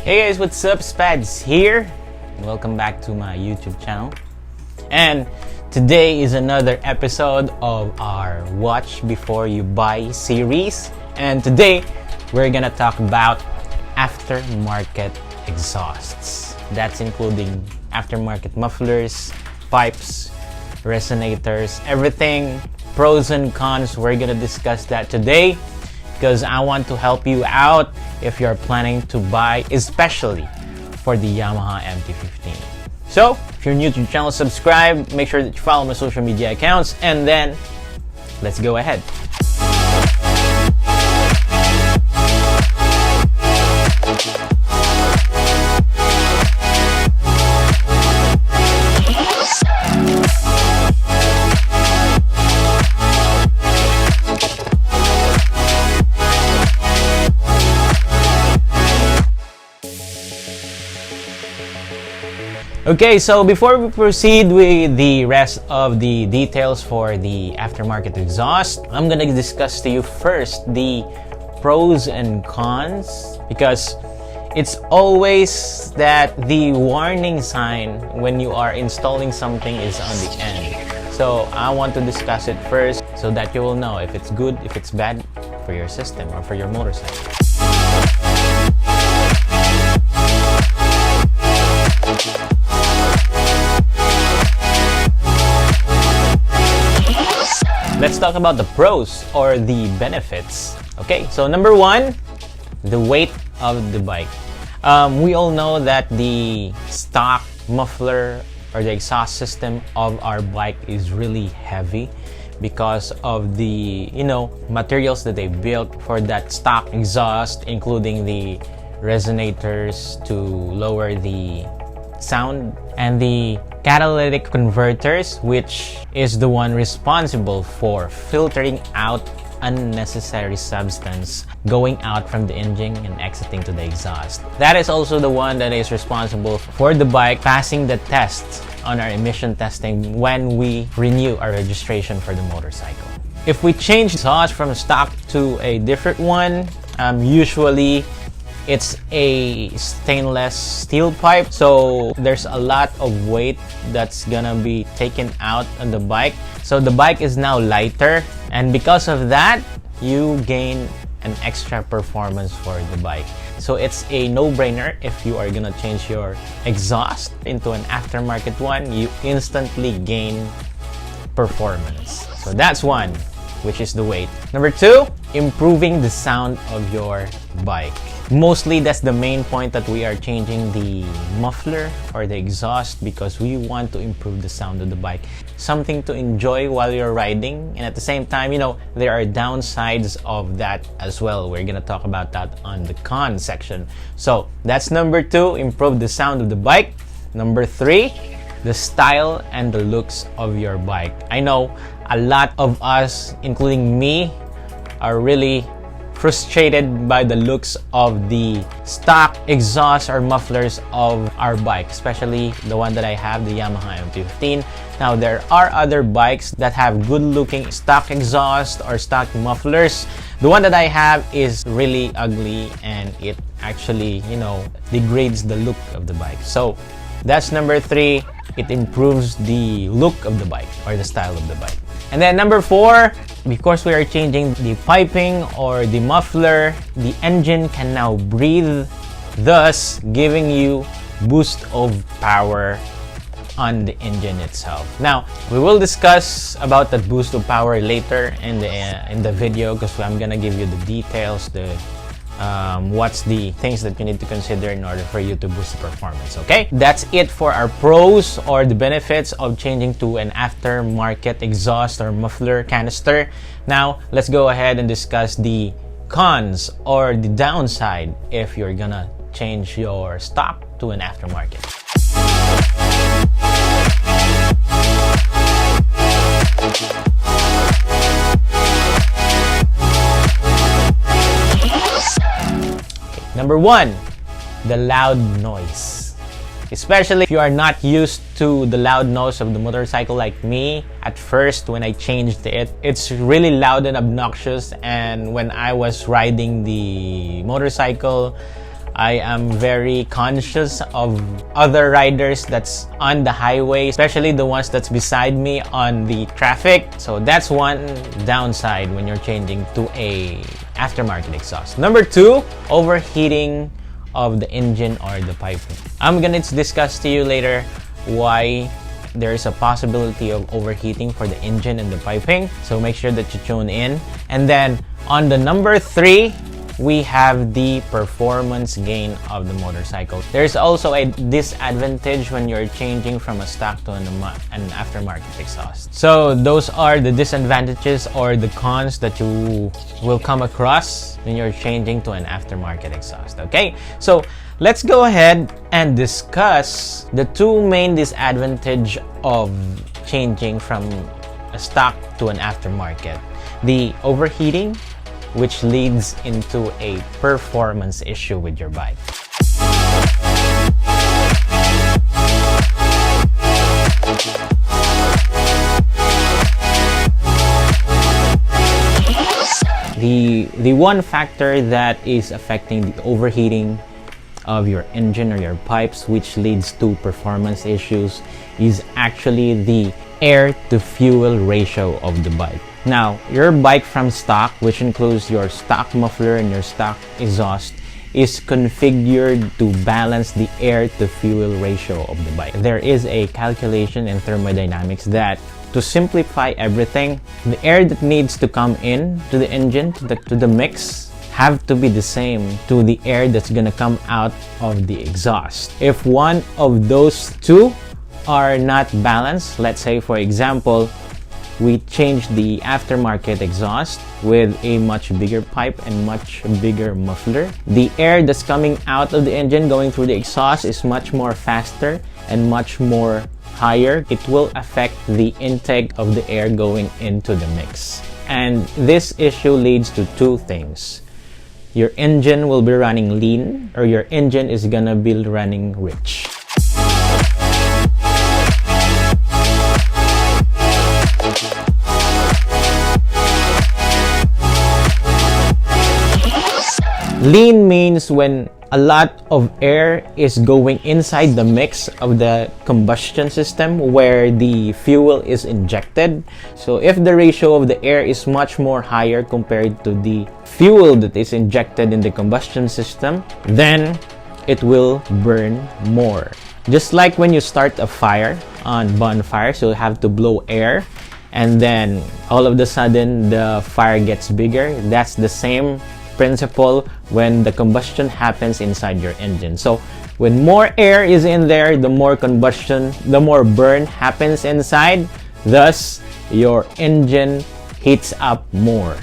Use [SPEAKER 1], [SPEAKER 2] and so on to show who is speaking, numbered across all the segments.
[SPEAKER 1] Hey guys, what's up? Spads here. Welcome back to my YouTube channel. And today is another episode of our Watch Before You Buy series. And today we're gonna talk about aftermarket exhausts. That's including aftermarket mufflers, pipes, resonators, everything, pros and cons. We're gonna discuss that today because I want to help you out if you're planning to buy, especially for the Yamaha MT-15. So, if you're new to the channel, subscribe, make sure that you follow my social media accounts, and then let's go ahead. Okay, so before we proceed with the rest of the details for the aftermarket exhaust, I'm gonna discuss to you first the pros and cons, because it's always that the warning sign when you are installing something is on the end. So I want to discuss it first so that you will know if it's good, if it's bad for your system or for your motorcycle. Let's talk about the pros or the benefits. Okay, so number one, the weight of the bike. We all know that the stock muffler or the exhaust system of our bike is really heavy because of the materials that they built for that stock exhaust, including the resonators to lower the sound and the catalytic converters, which is the one responsible for filtering out unnecessary substance going out from the engine and exiting to the exhaust. That is also the one that is responsible for the bike passing the test on our emission testing when we renew our registration for the motorcycle. If we change exhaust from stock to a different one, usually it's a stainless steel pipe, so there's a lot of weight that's gonna be taken out on the bike. So the bike is now lighter, and because of that, you gain an extra performance for the bike. So it's a no-brainer. If you are gonna change your exhaust into an aftermarket one, you instantly gain performance. So that's one, which is the weight. Number two, improving the sound of your bike. Mostly that's the main point that we are changing the muffler or the exhaust, because we want to improve the sound of the bike. Something to enjoy while you're riding, and at the same time, there are downsides of that as well. We're gonna talk about that on the con section. So that's number two, improve the sound of the bike. Number three, the style and the looks of your bike. I know a lot of us, including me, are really frustrated by the looks of the stock exhaust or mufflers of our bike, especially the one that I have, the Yamaha MT-15. Now, there are other bikes that have good looking stock exhaust or stock mufflers. The one that I have is really ugly, and it actually, degrades the look of the bike. So that's number three. It improves the look of the bike or the style of the bike. And then number four, because we are changing the piping or the muffler, the engine can now breathe, thus giving you boost of power on the engine itself. Now, we will discuss about that boost of power later in the video, because I'm gonna give you the details, what's the things that you need to consider in order for you to boost the performance. Okay, that's it for our pros or the benefits of changing to an aftermarket exhaust or muffler canister. Now let's go ahead and discuss the cons or the downside if you're gonna change your stock to an aftermarket. Number one, the loud noise. Especially if you are not used to the loud noise of the motorcycle like me. At first, when I changed it, it's really loud and obnoxious, and when I was riding the motorcycle, I am very conscious of other riders that's on the highway, especially the ones that's beside me on the traffic. So that's one downside when you're changing to a aftermarket exhaust. Number 2, overheating of the engine or the piping. I'm gonna discuss to you later why there is a possibility of overheating for the engine and the piping. So make sure that you tune in. And then on the number 3, we have the performance gain of the motorcycle. There's also a disadvantage when you're changing from a stock to an aftermarket exhaust. So those are the disadvantages or the cons that you will come across when you're changing to an aftermarket exhaust. Okay, so let's go ahead and discuss the 2 main disadvantages of changing from a stock to an aftermarket. The overheating, which leads into a performance issue with your bike. The one factor that is affecting the overheating of your engine or your pipes, which leads to performance issues, is actually the air to fuel ratio of the bike. Now, your bike from stock, which includes your stock muffler and your stock exhaust, is configured to balance the air to fuel ratio of the bike. There is a calculation in thermodynamics that, to simplify everything, the air that needs to come in to the engine, to the mix, have to be the same to the air that's gonna come out of the exhaust. If one of those 2 are not balanced, let's say for example, we change the aftermarket exhaust with a much bigger pipe and much bigger muffler, the air that's coming out of the engine going through the exhaust is much more faster and much more higher. It will affect the intake of the air going into the mix. And this issue leads to 2 things. Your engine will be running lean, or your engine is gonna be running rich. Lean means when a lot of air is going inside the mix of the combustion system where the fuel is injected. So if the ratio of the air is much more higher compared to the fuel that is injected in the combustion system, then it will burn more. Just like when you start a fire on bonfire, so you have to blow air and then all of a sudden the fire gets bigger. That's the same principle when the combustion happens inside your engine. So when more air is in there, the more combustion, the more burn happens inside, thus your engine heats up more.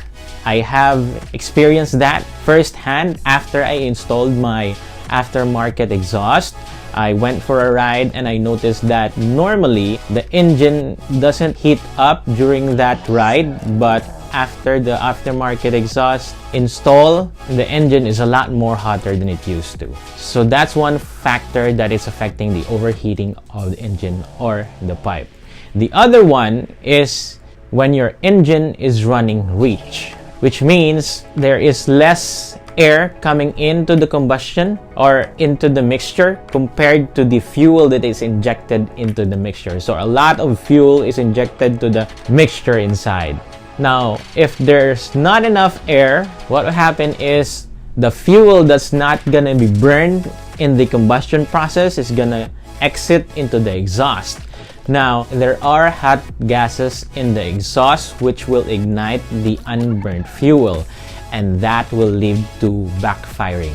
[SPEAKER 1] I have experienced that firsthand after I installed my aftermarket exhaust. I went for a ride and I noticed that normally the engine doesn't heat up during that ride, but after the aftermarket exhaust install, the engine is a lot more hotter than it used to. So that's one factor that is affecting the overheating of the engine or the pipe. The other one is when your engine is running rich, which means there is less air coming into the combustion or into the mixture compared to the fuel that is injected into the mixture. So a lot of fuel is injected to the mixture inside. Now, if there's not enough air, what will happen is the fuel that's not gonna be burned in the combustion process is gonna exit into the exhaust. Now, there are hot gases in the exhaust which will ignite the unburned fuel, and that will lead to backfiring.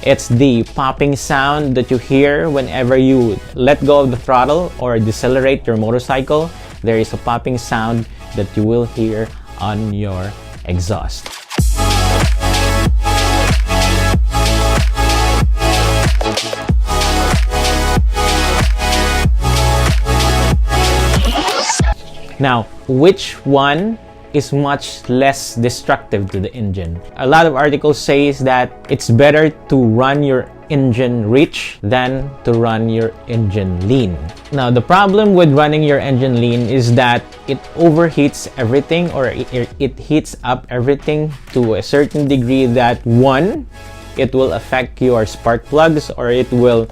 [SPEAKER 1] It's the popping sound that you hear whenever you let go of the throttle or decelerate your motorcycle. There is a popping sound that you will hear on your exhaust. Now, which one is much less destructive to the engine? A lot of articles says that it's better to run your engine rich than to run your engine lean. Now, the problem with running your engine lean is that it overheats everything, or it heats up everything to a certain degree that one, it will affect your spark plugs, or it will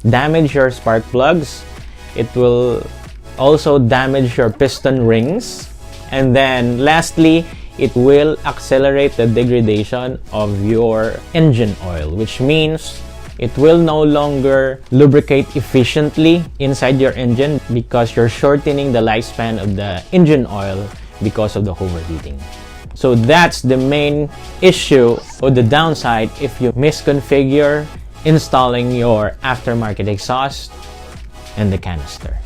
[SPEAKER 1] damage your spark plugs. It will also damage your piston rings. And then lastly, it will accelerate the degradation of your engine oil, which means it will no longer lubricate efficiently inside your engine because you're shortening the lifespan of the engine oil because of the overheating. So that's the main issue or the downside if you misconfigure installing your aftermarket exhaust and the canister.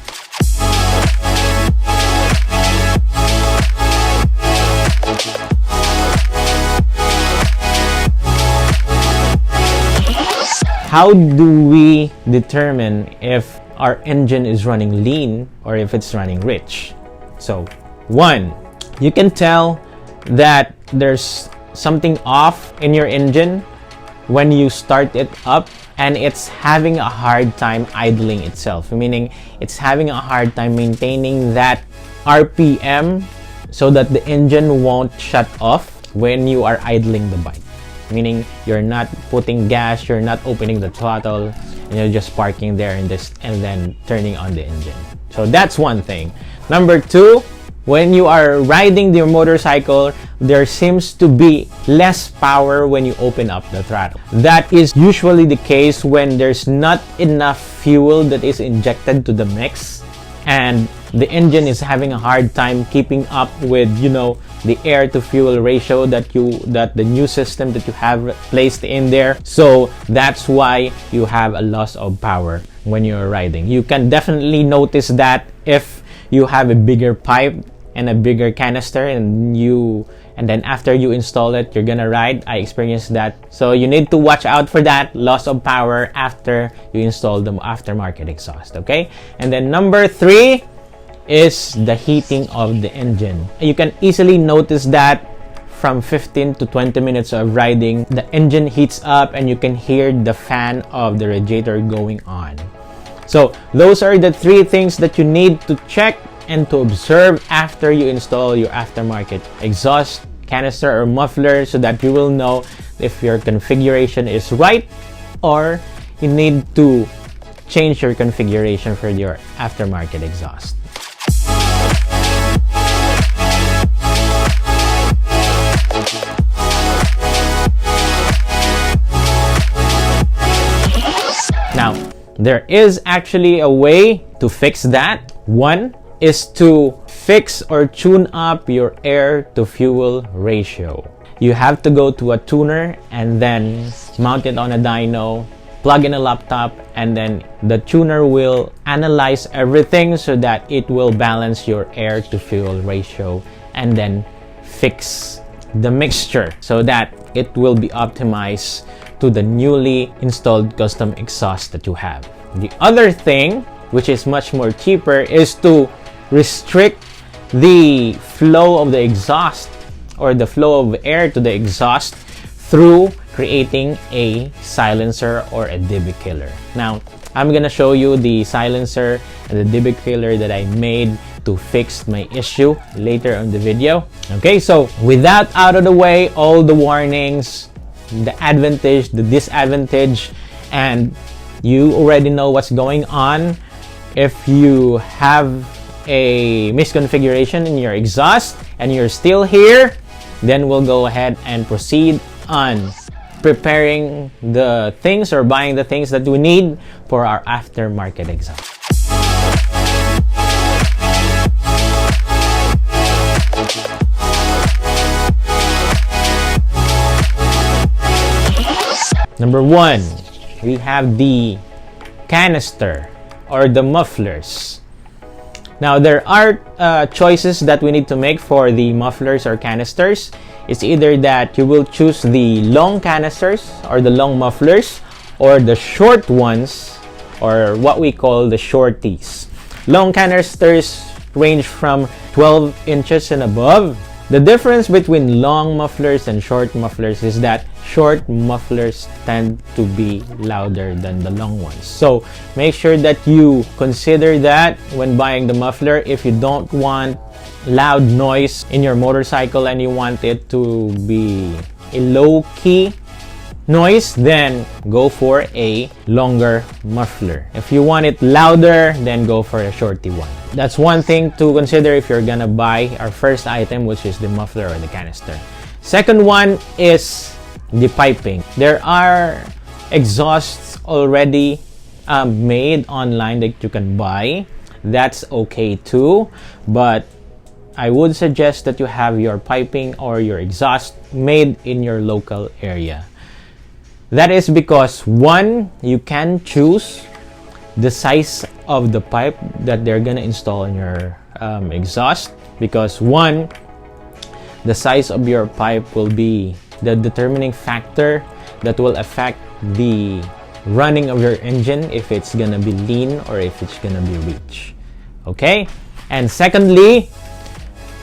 [SPEAKER 1] How do we determine if our engine is running lean or if it's running rich? So, one, you can tell that there's something off in your engine when you start it up and it's having a hard time idling itself, meaning it's having a hard time maintaining that RPM so that the engine won't shut off when you are idling the bike. Meaning you're not putting gas, you're not opening the throttle, and you're just parking there and then turning on the engine. So that's one thing. Number two, when you are riding your motorcycle, there seems to be less power when you open up the throttle. That is usually the case when there's not enough fuel that is injected to the mix, and the engine is having a hard time keeping up with, the air to fuel ratio that the new system that you have placed in there. So that's why you have a loss of power when you're riding. You can definitely notice that if you have a bigger pipe and a bigger canister and then after you install it, you're gonna ride. I experienced that. So you need to watch out for that loss of power after you install the aftermarket exhaust, okay? And then number three is the heating of the engine. You can easily notice that from 15 to 20 minutes of riding, the engine heats up and you can hear the fan of the radiator going on. So those are the three things that you need to check and to observe after you install your aftermarket exhaust, canister, or muffler, so that you will know if your configuration is right or you need to change your configuration for your aftermarket exhaust. Now, there is actually a way to fix that. One is to fix or tune up your air to fuel ratio. You have to go to a tuner and then mount it on a dyno, plug in a laptop, and then the tuner will analyze everything so that it will balance your air to fuel ratio and then fix the mixture so that it will be optimized to the newly installed custom exhaust that you have. The other thing, which is much more cheaper, is to restrict the flow of the exhaust or the flow of air to the exhaust through creating a silencer or a dB killer. Now, I'm gonna show you the silencer and the dB killer that I made to fix my issue later on the video. Okay, so with that out of the way, all the warnings, the advantage, the disadvantage, and you already know what's going on. If you have a misconfiguration in your exhaust and you're still here, then we'll go ahead and proceed on preparing the things or buying the things that we need for our aftermarket exhaust. Number one, we have the canister or the mufflers. Now, there are choices that we need to make for the mufflers or canisters. It's either that you will choose the long canisters or the long mufflers, or the short ones, or what we call the shorties. Long canisters range from 12 inches and above. The difference between long mufflers and short mufflers is that short mufflers tend to be louder than the long ones. So make sure that you consider that when buying the muffler. If you don't want loud noise in your motorcycle and you want it to be a low key noise, then go for a longer muffler. If you want it louder, then go for a shorty one. That's one thing to consider if you're gonna buy our first item, which is the muffler or the canister. Second one is the piping. There are exhausts already made online that you can buy. That's okay too, but I would suggest that you have your piping or your exhaust made in your local area. That is because, one, you can choose the size of the pipe that they're gonna install in your exhaust, because one, the size of your pipe will be the determining factor that will affect the running of your engine, if it's gonna be lean or if it's gonna be rich. Okay? And secondly,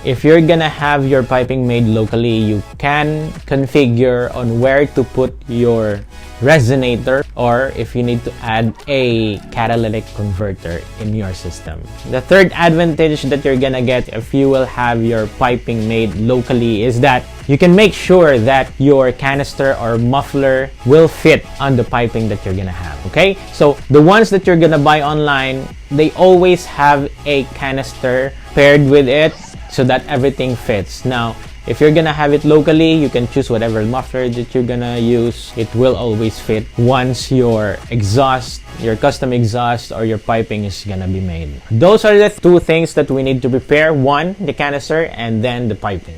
[SPEAKER 1] if you're gonna have your piping made locally, you can configure on where to put your resonator, or if you need to add a catalytic converter in your system. The third advantage that you're gonna get if you will have your piping made locally is that you can make sure that your canister or muffler will fit on the piping that you're gonna have. Okay, so the ones that you're gonna buy online, they always have a canister paired with it so that everything fits. Now, if you're gonna have it locally, you can choose whatever muffler that you're gonna use. It will always fit once your exhaust, your custom exhaust or your piping is gonna be made. Those are the two things that we need to prepare. One, the canister, and then the piping.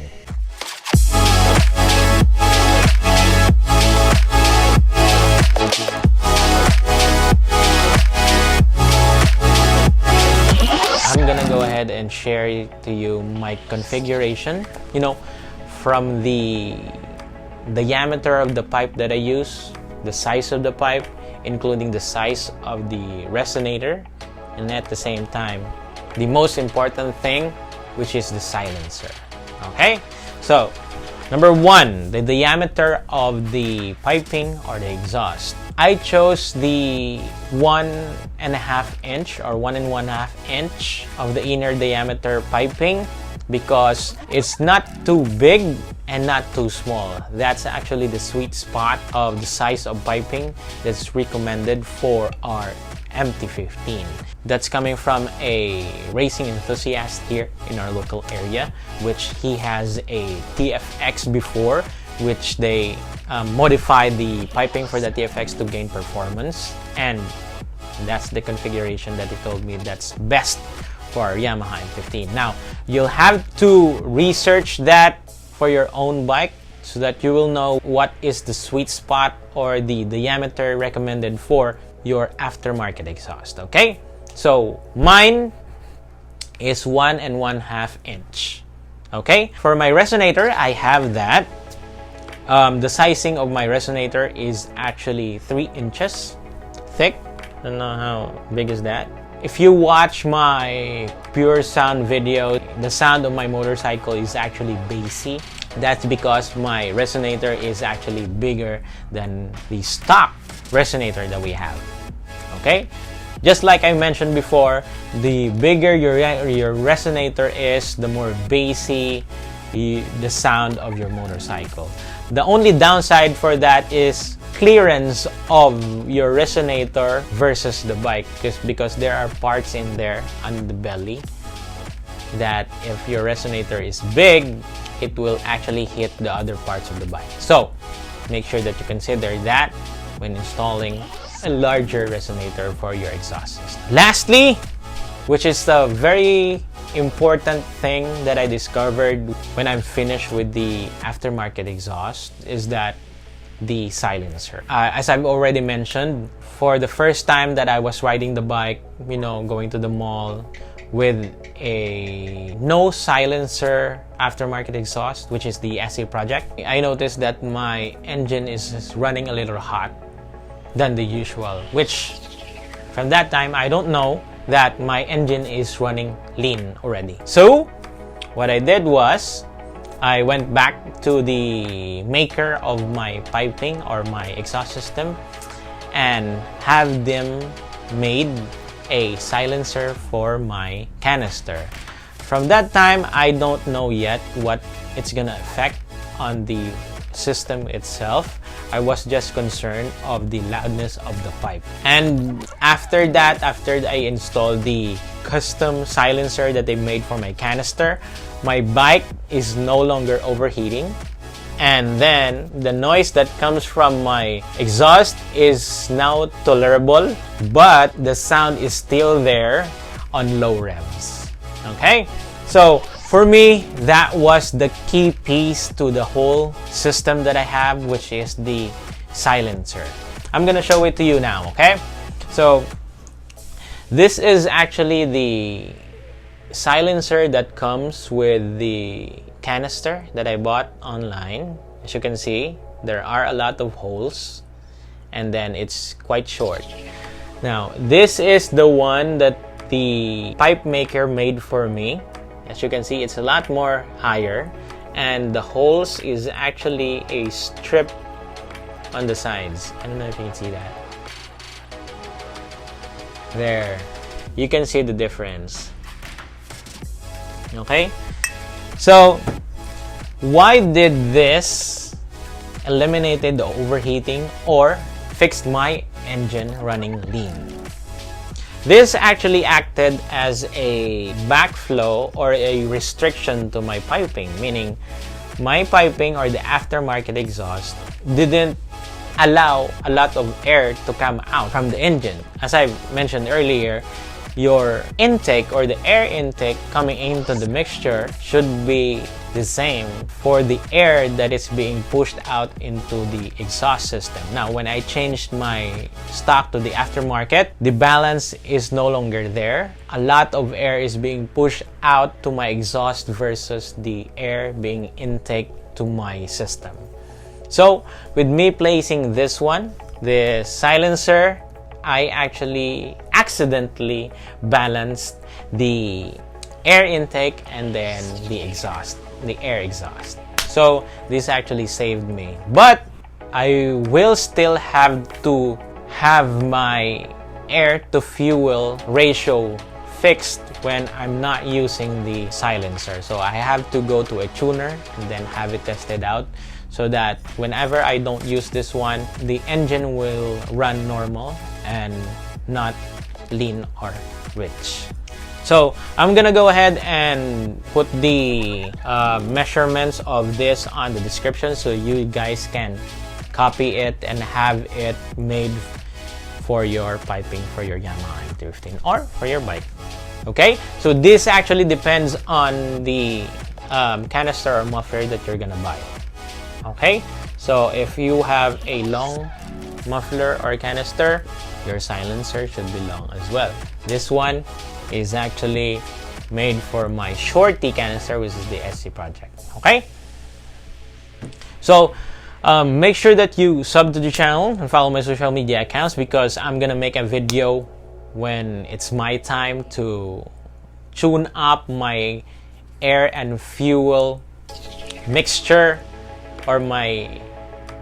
[SPEAKER 1] I'm gonna go ahead and share to you my configuration. You know, from the diameter of the pipe that I use, the size of the pipe, including the size of the resonator, and at the same time, the most important thing, which is the silencer. Okay, so number one, the diameter of the piping or the exhaust. I chose the 1.5 inch or 1.5 inch of the inner diameter piping because it's not too big and not too small. That's actually the sweet spot of the size of piping that's recommended for our MT-15. That's coming from a racing enthusiast here in our local area, which he has a TFX before, which they modified the piping for the TFX to gain performance, and that's the configuration that he told me that's best for Yamaha M15. Now, you'll have to research that for your own bike so that you will know what is the sweet spot or the diameter recommended for your aftermarket exhaust. Okay, so mine is 1.5 inch. Okay, for my resonator, I have that. The sizing of my resonator is actually 3 inches thick. I don't know how big is that. If you watch my pure sound video, the sound of my motorcycle is actually bassy. That's because my resonator is actually bigger than the stock resonator that we have. Okay? Just like I mentioned before, the bigger your resonator is, the more bassy the sound of your motorcycle. The only downside for that is clearance of your resonator versus the bike, because there are parts in there on the belly that if your resonator is big, it will actually hit the other parts of the bike. So make sure that you consider that when installing a larger resonator for your exhaust system. Lastly, which is the very important thing that I discovered when I'm finished with the aftermarket exhaust, is that the silencer. As I've already mentioned, for the first time that I was riding the bike, you know, going to the mall with a no silencer aftermarket exhaust, which is the SE project, I noticed that my engine is running a little hot than the usual, which from that time I don't know that my engine is running lean already. So what I did was I went back to the maker of my piping or my exhaust system and have them made a silencer for my canister. From that time, I don't know yet what it's gonna affect on the system itself. I was just concerned of the loudness of the pipe. And after that, after I installed the custom silencer that they made for my canister, my bike is no longer overheating. And then the noise that comes from my exhaust is now tolerable, but the sound is still there on low revs. Okay? So for me, that was the key piece to the whole system that I have, which is the silencer. I'm gonna show it to you now, okay? So this is actually the silencer that comes with the canister that I bought online. As you can see, there are a lot of holes, and then it's quite short. Now, this is the one that the pipe maker made for me. As you can see, it's a lot more higher, and the holes is actually a strip on the sides. I don't know if you can see that. There. You can see the difference. Okay? So, why did this eliminated the overheating or fixed my engine running lean? This actually acted as a backflow or a restriction to my piping, meaning my piping or the aftermarket exhaust didn't allow a lot of air to come out from the engine. As I mentioned earlier, your intake or the air intake coming into the mixture should be the same for the air that is being pushed out into the exhaust system. Now, when I changed my stock to the aftermarket, the balance is no longer there. A lot of air is being pushed out to my exhaust versus the air being intake to my system. So, with me placing this one, the silencer, I actually accidentally balanced the air intake and then the exhaust, the air exhaust. So this actually saved me. But I will still have to have my air to fuel ratio fixed when I'm not using the silencer. So I have to go to a tuner and then have it tested out, so that whenever I don't use this one, the engine will run normal and not lean or rich. So I'm gonna go ahead and put the measurements of this on the description, so you guys can copy it and have it made for your piping for your Yamaha M315 or for your bike. Okay, so this actually depends on the canister or muffler that you're gonna buy. Okay, so if you have a long muffler or canister, your silencer should be long as well. This one is actually made for my shorty canister, which is the SC project. Okay, so make sure that you sub to the channel and follow my social media accounts, because I'm gonna make a video when it's my time to tune up my air and fuel mixture or my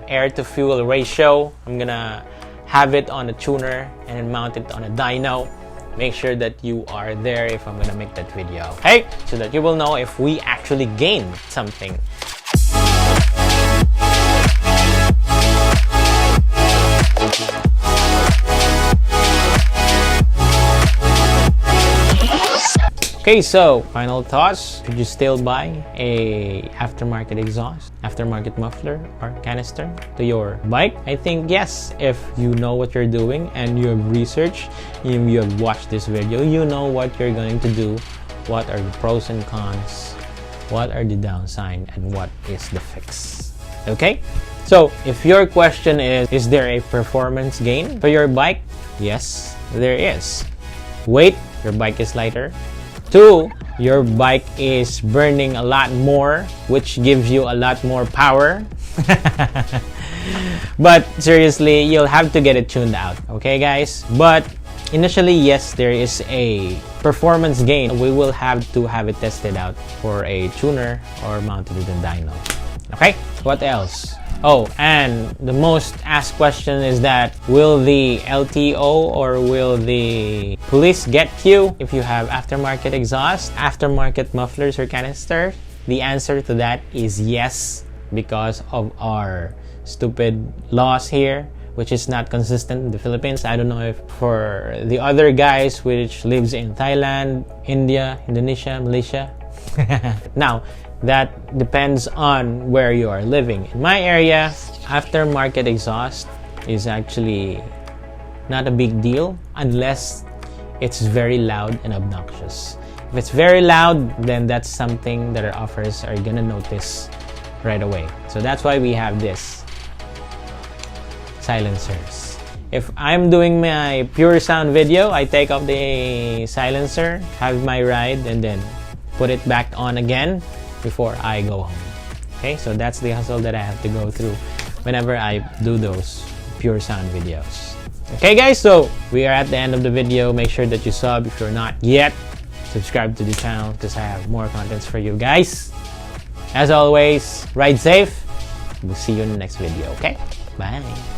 [SPEAKER 1] air to fuel ratio. I'm gonna have it on a tuner and mount it on a dyno. Make sure that you are there if I'm gonna make that video, okay? So that you will know if we actually gained something. Okay, so final thoughts. Should you still buy a aftermarket exhaust, aftermarket muffler or canister to your bike? I think yes, if you know what you're doing and you have researched, you have watched this video, you know what you're going to do, what are the pros and cons, what are the downside, and what is the fix. Okay? So if your question is there a performance gain for your bike? Yes, there is. Weight, your bike is lighter. 2, your bike is burning a lot more, which gives you a lot more power. But seriously, you'll have to get it tuned out, okay guys? But initially, yes, there is a performance gain. We will have to have it tested out for a tuner or mounted in a dyno. Okay, what else? Oh, and the most asked question is that will the LTO or will the police get you if you have aftermarket exhaust, aftermarket mufflers or canister? The answer to that is yes, because of our stupid laws here, which is not consistent in the Philippines. I don't know if for the other guys which lives in Thailand, India, Indonesia, Malaysia. Now, that depends on where you are living. In my area, aftermarket exhaust is actually not a big deal unless it's very loud and obnoxious. If it's very loud, then that's something that our offers are gonna notice right away. So that's why we have this silencers. If I'm doing my pure sound video, I take off the silencer, have my ride, and then put it back on again before I go home. Okay, so that's the hustle that I have to go through whenever I do those pure sound videos. Okay guys, so we are at the end of the video. Make sure that you sub if you're not yet. Subscribe to the channel because I have more contents for you guys. As always, ride safe. We'll see you in the next video, okay? Bye.